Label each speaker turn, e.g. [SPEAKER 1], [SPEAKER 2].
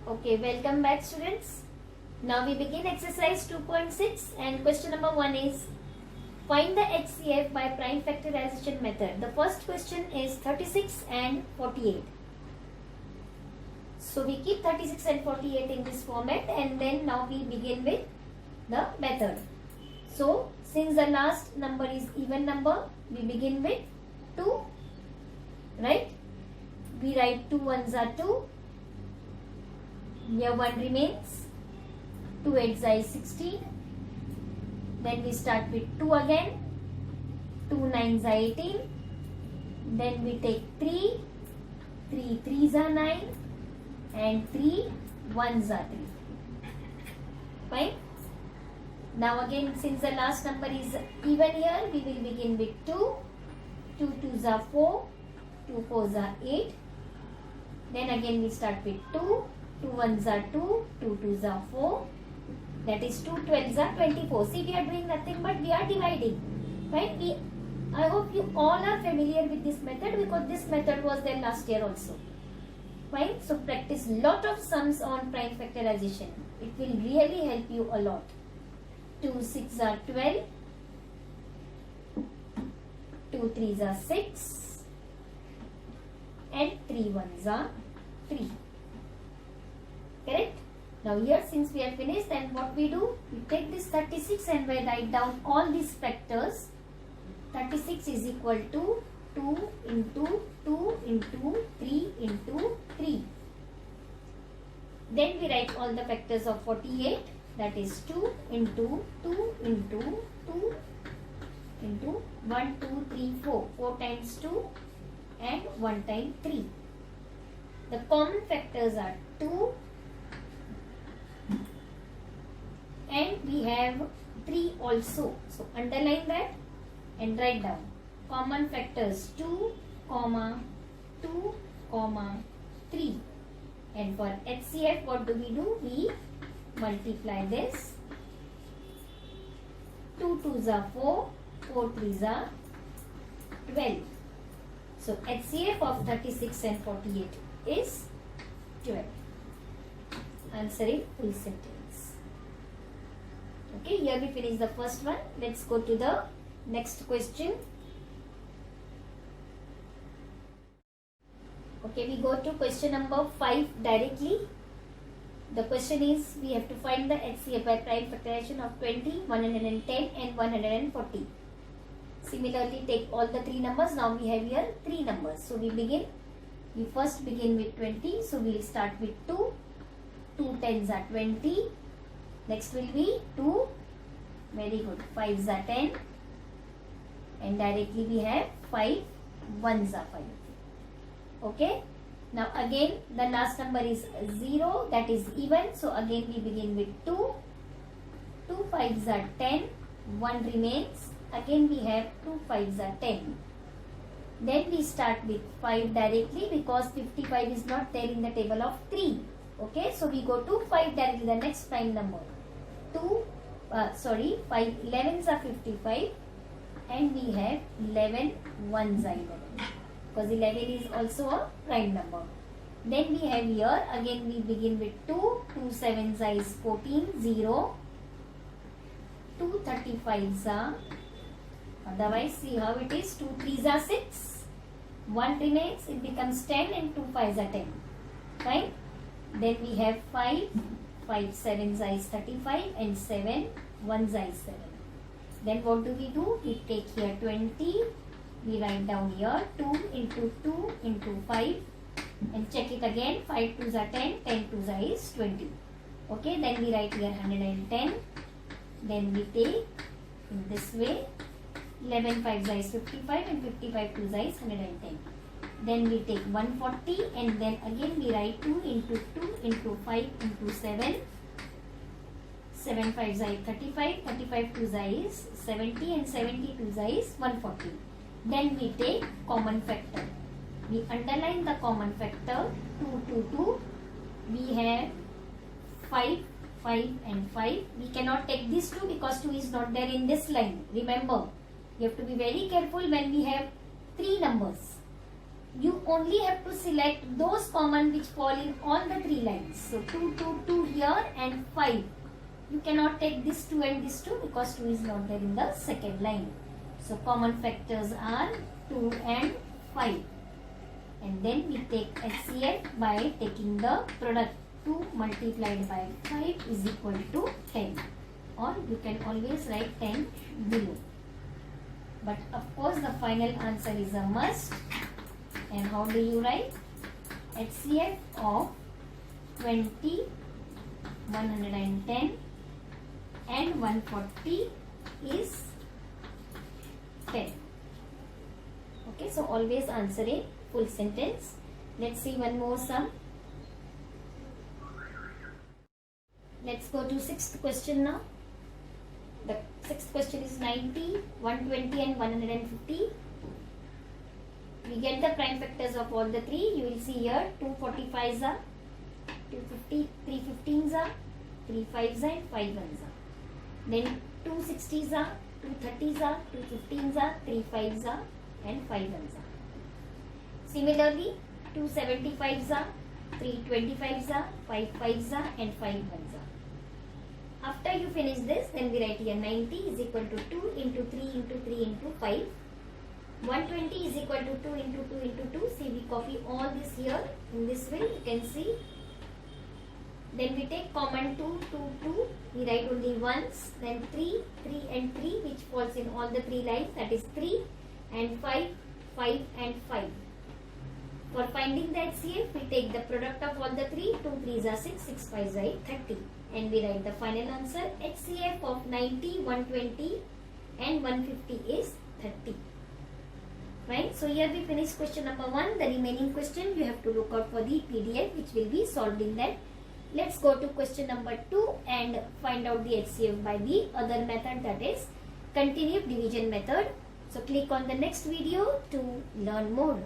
[SPEAKER 1] Okay, welcome back students. Now we begin exercise 2.6 and question number 1 is find the HCF by prime factorization method. The first question is 36 and 48. So we keep 36 and 48 in this format and then now we begin with the method. So since the last number is even number, we begin with 2, right? We write 2 ones are 2. Here 1 remains, 2 8s are 16, then we start with 2 again, 2 9s are 18, then we take 3, 3 3s are 9 and 3 1s are 3. Fine. Now again since the last number is even here, we will begin with 2, 2 2s are 4, 2 4s are 8, then again we start with 2, 2 1s are 2, 2 2s are 4, that is 2 12s are 24. See, we are doing nothing but we are dividing. Right? I hope you all are familiar with this method because this method was there last year also. Fine? So practice lot of sums on prime factorization. It will really help you a lot. 2 6 are 12, 2 3s are 6 and 3 1s are 3. Correct? Now here since we have finished, then what we do? We take this 36 and we write down all these factors. 36 is equal to 2 into 2 into 3 into 3. Then we write all the factors of 48, that is 2 into 2 into 2 into 1 2 3 4. 4 times 2 and 1 time 3. The common factors are 2 and we have 3 also. So underline that and write down common factors 2, 2, 3. And for HCF what do? We multiply this. 2 2s are 4, 4 3s are 12. So HCF of 36 and 48 is 12. Answer in full sentence. Okay, here we finish the first one. Let's go to the next question. Okay, we go to question number 5 directly. The question is we have to find the HCF by prime factorization of 20, 110 and 140. Similarly, take all the 3 numbers. Now we have here 3 numbers. So we first begin with 20. So we will start with 2. 2 10s are 20. Next will be 2. Very good. 5s are 10. And directly we have 5 1s are 5. Okay. Now again the last number is 0, that is even. So again we begin with 2. 2 5s are 10. 1 remains. Again we have 2 5s are 10. Then we start with 5 directly because 55 is not there in the table of 3. Okay. So we go to 5 directly, the next prime number. 5 11s are 55 and we have 11 1s are 11 because 11 is also a prime number. Then we have here again we begin with 2 7s are 14 0, 2 35s are, otherwise see how it is, 2 3s are 6, 1 remains, it becomes 10 and 2 5s are 10. Fine. Then we have 5 7s are 35 and 7 1s are 7. Then what do? We take here 20. We write down here 2 into 2 into 5 and check it again. 5 2s are 10, 10 2s are 20. Okay, then we write here 110. Then we take in this way 11 5s are 55 and 55 2s are 110. Then we take 140 and then again we write 2 into 2 into 5 into 7. 7 5s are 35, 35 2s is 70 and 70 2s is 140. Then we take common factor. We underline the common factor 2 2 2. We have 5 5 and 5. We cannot take this 2 because 2 is not there in this line. Remember, you have to be very careful when we have 3 numbers. you only have to select those common which fall in all the three lines. So 2, 2, 2 here and 5. You cannot take this 2 and this 2 because 2 is not there in the second line. So common factors are 2 and 5. And then we take HCF by taking the product. 2 multiplied by 5 is equal to 10. Or you can always write 10 below. But of course the final answer is a must. And how do you write? HCF of 20, 110 and 140 is 10. Okay, so always answer in full sentence. Let's see one more sum. Let's go to sixth question now. The sixth question is 90, 120 and 150. We get the prime factors of all the three. You will see here 245s are, 250, 315s are, 35s are and 5 1s are. Then 260s are, 230s are, 215s are, 35s are and 5 1s are. Similarly 275s are, 325s are, 5 5s are and 5 1s are. After you finish this, then we write here 90 is equal to 2 into 3 into 3 into 5. 120 is equal to 2 into 2 into 2. See, we copy all this here in this way. You can see. Then we take common 2, 2, 2. We write only ones. Then 3, 3 and 3 which falls in all the three lines. That is 3 and 5, 5 and 5. For finding the HCF, we take the product of all the three. 2 3s are 6, 6 5s are 8, 30. And we write the final answer. HCF of 90, 120 and 150 is 30. Right. So here we finish question number 1. The remaining question you have to look out for the PDF which will be solved in that. Let's go to question number 2 and find out the HCF by the other method, that is continued division method. So click on the next video to learn more.